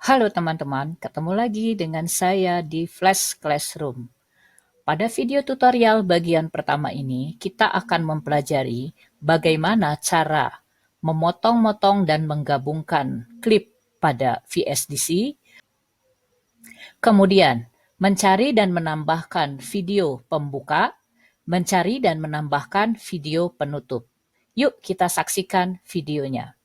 Halo teman-teman, ketemu lagi dengan saya di Flash Classroom. Pada video tutorial bagian pertama ini, kita akan mempelajari bagaimana cara memotong-motong dan menggabungkan klip pada VSDC, kemudian mencari dan menambahkan video pembuka, mencari dan menambahkan video penutup. Yuk kita saksikan videonya.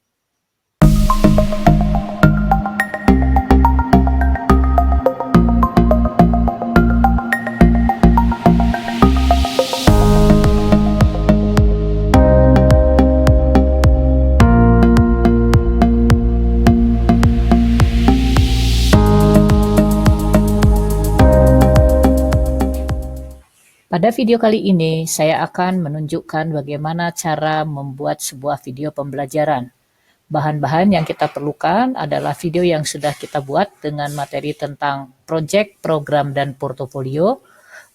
Pada video kali ini, saya akan menunjukkan bagaimana cara membuat sebuah video pembelajaran. Bahan-bahan yang kita perlukan adalah video yang sudah kita buat dengan materi tentang project, program, dan portofolio.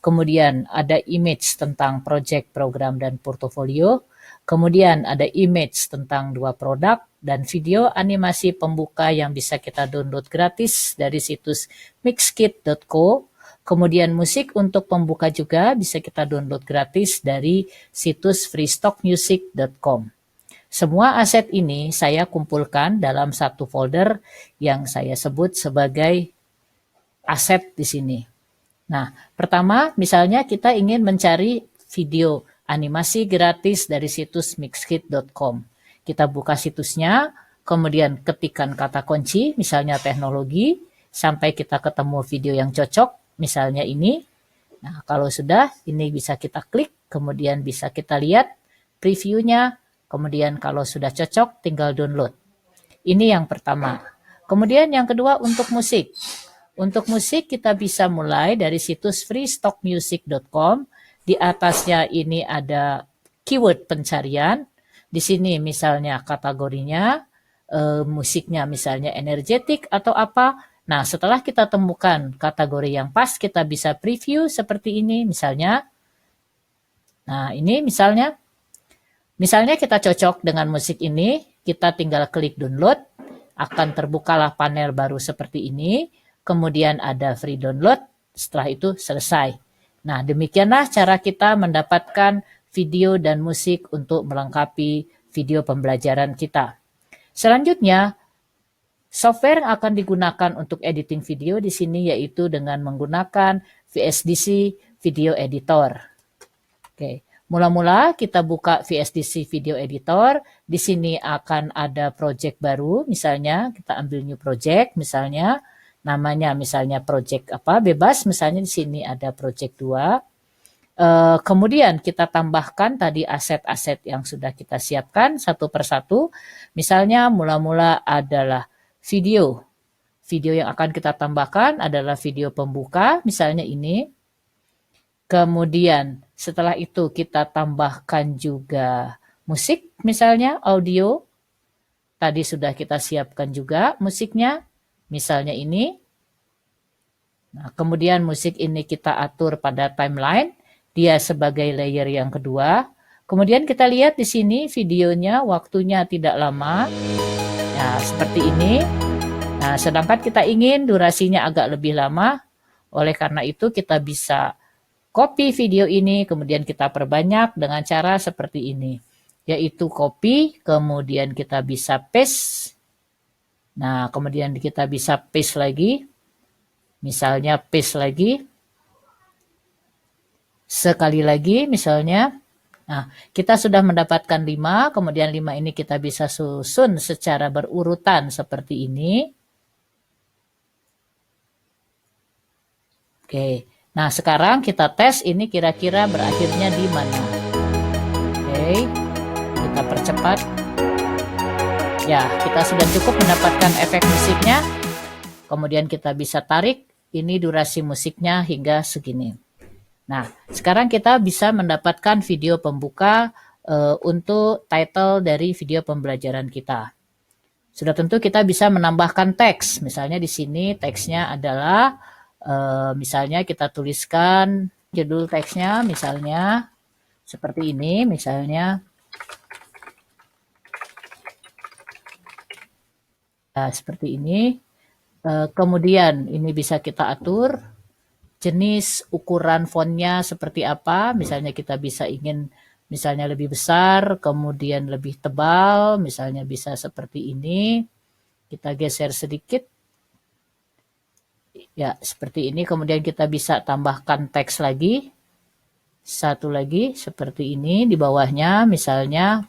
Kemudian ada image tentang project, program, dan portofolio. Kemudian ada image tentang 2 produk, dan video animasi pembuka yang bisa kita download gratis dari situs mixkit.co. Kemudian musik untuk pembuka juga bisa kita download gratis dari situs freestockmusic.com. Semua aset ini saya kumpulkan dalam satu folder yang saya sebut sebagai aset di sini. Nah, pertama misalnya kita ingin mencari video animasi gratis dari situs mixkit.com. Kita buka situsnya, kemudian ketikkan kata kunci, misalnya teknologi, sampai kita ketemu video yang cocok, misalnya ini. Nah, kalau sudah, ini bisa kita klik, kemudian bisa kita lihat previewnya, kemudian kalau sudah cocok, tinggal download. Ini yang pertama. Kemudian yang kedua untuk musik. Untuk musik kita bisa mulai dari situs freestockmusic.com. Di atasnya ini ada keyword pencarian. Di sini misalnya kategorinya, musiknya misalnya energetik atau apa. Nah, setelah kita temukan kategori yang pas, kita bisa preview seperti ini misalnya. Nah, ini misalnya kita cocok dengan musik ini, kita tinggal klik download, akan terbukalah panel baru seperti ini, kemudian ada free download, setelah itu selesai. Nah, demikianlah cara kita mendapatkan video dan musik untuk melengkapi video pembelajaran kita. Selanjutnya, software yang akan digunakan untuk editing video di sini yaitu dengan menggunakan VSDC Video Editor. Oke, mula-mula kita buka VSDC Video Editor. Di sini akan ada project baru, misalnya kita ambil new project, misalnya namanya misalnya project apa bebas, misalnya di sini ada project 2. Kemudian kita tambahkan tadi aset-aset yang sudah kita siapkan satu persatu. Misalnya mula-mula adalah video. Video yang akan kita tambahkan adalah video pembuka, misalnya ini. Kemudian setelah itu kita tambahkan juga musik, misalnya audio. Tadi sudah kita siapkan juga musiknya, misalnya ini. Nah, kemudian musik ini kita atur pada timeline, dia sebagai layer yang kedua. Kemudian kita lihat di sini videonya waktunya tidak lama. Nah, seperti ini. Nah, sedangkan kita ingin durasinya agak lebih lama, oleh karena itu kita bisa copy video ini, kemudian kita perbanyak dengan cara seperti ini. Yaitu copy, kemudian kita bisa paste. Nah, kemudian kita bisa paste lagi. Misalnya paste lagi. Sekali lagi misalnya. Nah, kita sudah mendapatkan 5, kemudian 5 ini kita bisa susun secara berurutan seperti ini. Oke, nah sekarang kita tes ini kira-kira berakhirnya di mana. Oke, kita percepat. Ya, kita sudah cukup mendapatkan efek musiknya. Kemudian kita bisa tarik, ini durasi musiknya hingga segini. Nah, sekarang kita bisa mendapatkan video pembuka untuk title dari video pembelajaran kita. Sudah tentu kita bisa menambahkan teks. Misalnya di sini teksnya adalah, misalnya kita tuliskan judul teksnya, misalnya seperti ini, misalnya. Nah, seperti ini. Kemudian ini bisa kita atur jenis ukuran fontnya seperti apa. Misalnya kita bisa ingin misalnya lebih besar, kemudian lebih tebal, misalnya bisa seperti ini. Kita geser sedikit. Ya, seperti ini. Kemudian kita bisa tambahkan teks lagi. Satu lagi seperti ini di bawahnya misalnya.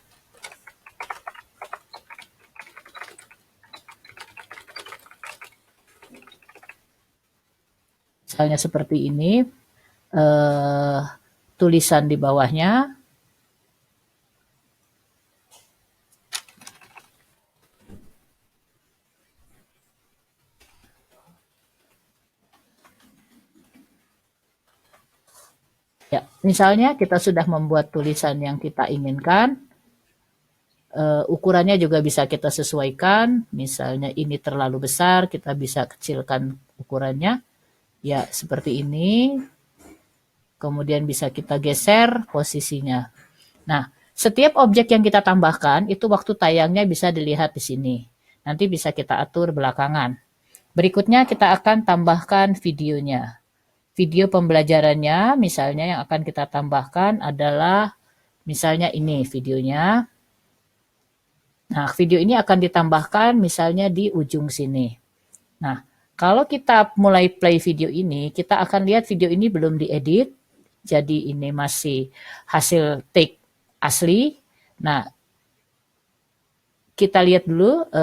Misalnya seperti ini. Tulisan di bawahnya. Ya, misalnya kita sudah membuat tulisan yang kita inginkan. Ukurannya juga bisa kita sesuaikan. Misalnya ini terlalu besar, kita bisa kecilkan ukurannya. Ya, seperti ini. Kemudian bisa kita geser posisinya. Nah, setiap objek yang kita tambahkan, itu waktu tayangnya bisa dilihat di sini. Nanti bisa kita atur belakangan. Berikutnya kita akan tambahkan videonya. Video pembelajarannya, misalnya yang akan kita tambahkan adalah, misalnya ini videonya. Nah, video ini akan ditambahkan misalnya di ujung sini. Nah, kalau kita mulai play video ini, kita akan lihat video ini belum diedit. Jadi ini masih hasil take asli. Nah, kita lihat dulu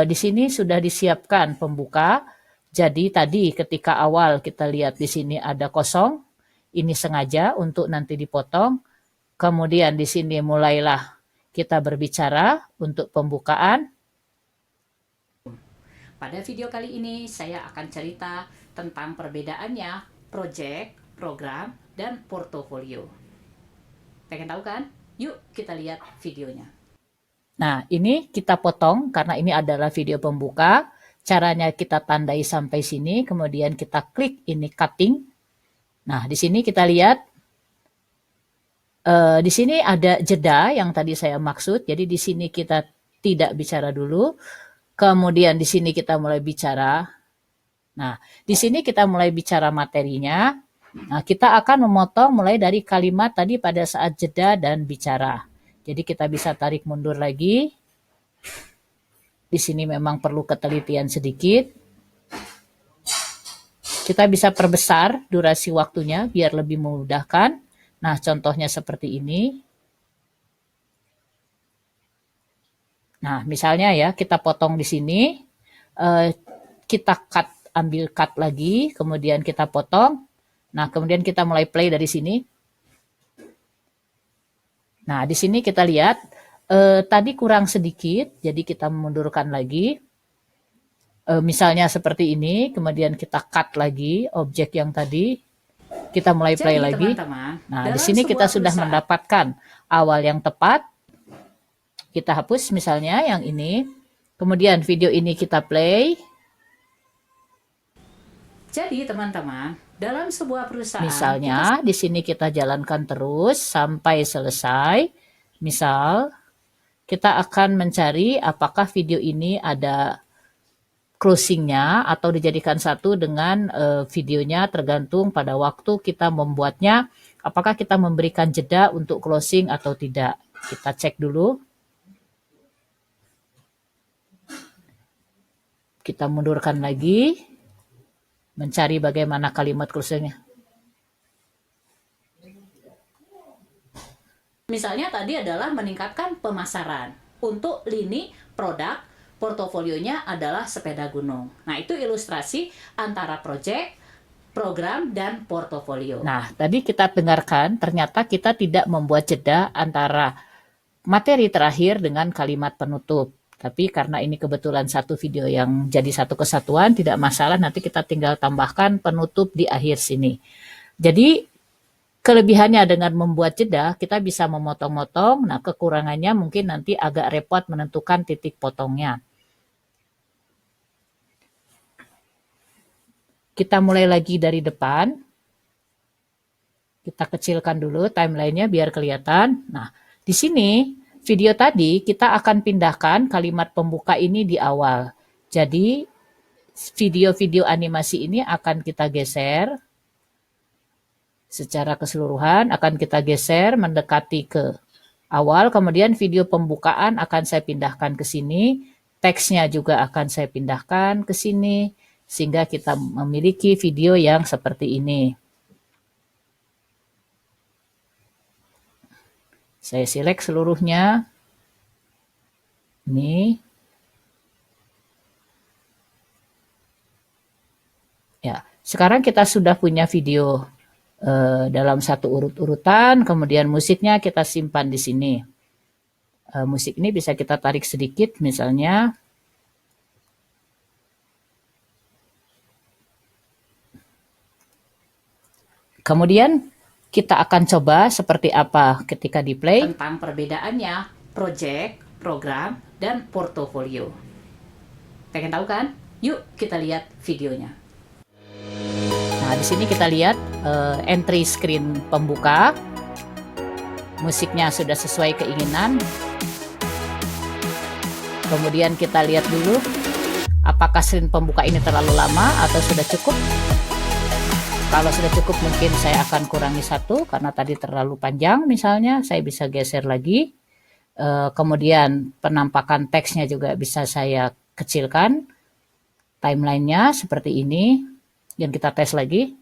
di sini sudah disiapkan pembuka. Jadi tadi ketika awal kita lihat di sini ada kosong. Ini sengaja untuk nanti dipotong. Kemudian di sini mulailah kita berbicara untuk pembukaan. Pada video kali ini saya akan cerita tentang perbedaannya project, program, dan portofolio. Pengen tahu kan? Yuk kita lihat videonya. Nah, ini kita potong karena ini adalah video pembuka. Caranya kita tandai sampai sini, kemudian kita klik ini cutting. Nah, di sini kita lihat, di sini ada jeda yang tadi saya maksud. Jadi di sini kita tidak bicara dulu. Kemudian di sini kita mulai bicara. Nah, di sini kita mulai bicara materinya. Nah, kita akan memotong mulai dari kalimat tadi pada saat jeda dan bicara. Jadi kita bisa tarik mundur lagi. Di sini memang perlu ketelitian sedikit. Kita bisa perbesar durasi waktunya biar lebih memudahkan. Nah, contohnya seperti ini. Nah, misalnya ya, kita potong di sini, kita ambil cut lagi, kemudian kita potong. Nah, kemudian kita mulai play dari sini. Nah, di sini kita lihat, tadi kurang sedikit, jadi kita mundurkan lagi. Misalnya seperti ini, kemudian kita cut lagi objek yang tadi, kita mulai play lagi. Nah, di sini kita sudah mendapatkan awal yang tepat. Kita hapus misalnya yang ini. Kemudian video ini kita play. Jadi teman-teman, dalam sebuah perusahaan, misalnya di sini kita jalankan terus sampai selesai. Misal, kita akan mencari apakah video ini ada closingnya atau dijadikan satu dengan videonya, tergantung pada waktu kita membuatnya. Apakah kita memberikan jeda untuk closing atau tidak. Kita cek dulu. Kita mundurkan lagi, mencari bagaimana kalimat closingnya. Misalnya tadi adalah meningkatkan pemasaran. Untuk lini produk, portofolionya adalah sepeda gunung. Nah, itu ilustrasi antara project, program, dan portofolio. Nah, tadi kita dengarkan, ternyata kita tidak membuat jeda antara materi terakhir dengan kalimat penutup. Tapi karena ini kebetulan satu video yang jadi satu kesatuan, tidak masalah, nanti kita tinggal tambahkan penutup di akhir sini. Jadi kelebihannya dengan membuat jeda, kita bisa memotong-motong. Nah, kekurangannya mungkin nanti agak repot menentukan titik potongnya. Kita mulai lagi dari depan. Kita kecilkan dulu timelinenya biar kelihatan. Nah, di sini video tadi kita akan pindahkan kalimat pembuka ini di awal. Jadi video-video animasi ini akan kita geser secara keseluruhan, akan kita geser mendekati ke awal, kemudian video pembukaan akan saya pindahkan ke sini, teksnya juga akan saya pindahkan ke sini, sehingga kita memiliki video yang seperti ini. Saya select seluruhnya. Ini. Ya, sekarang kita sudah punya video dalam satu urut-urutan, kemudian musiknya kita simpan di sini. Musik ini bisa kita tarik sedikit, misalnya. Kemudian kita akan coba seperti apa ketika di play. Tentang perbedaannya project, program, dan portofolio. Pengen tahu kan? Yuk kita lihat videonya. Nah, di sini kita lihat entry screen pembuka. Musiknya sudah sesuai keinginan. Kemudian kita lihat dulu apakah screen pembuka ini terlalu lama atau sudah cukup. Kalau sudah cukup mungkin saya akan kurangi 1 karena tadi terlalu panjang misalnya, saya bisa geser lagi. Kemudian penampakan teksnya juga bisa saya kecilkan. Timelinenya seperti ini. Dan kita tes lagi.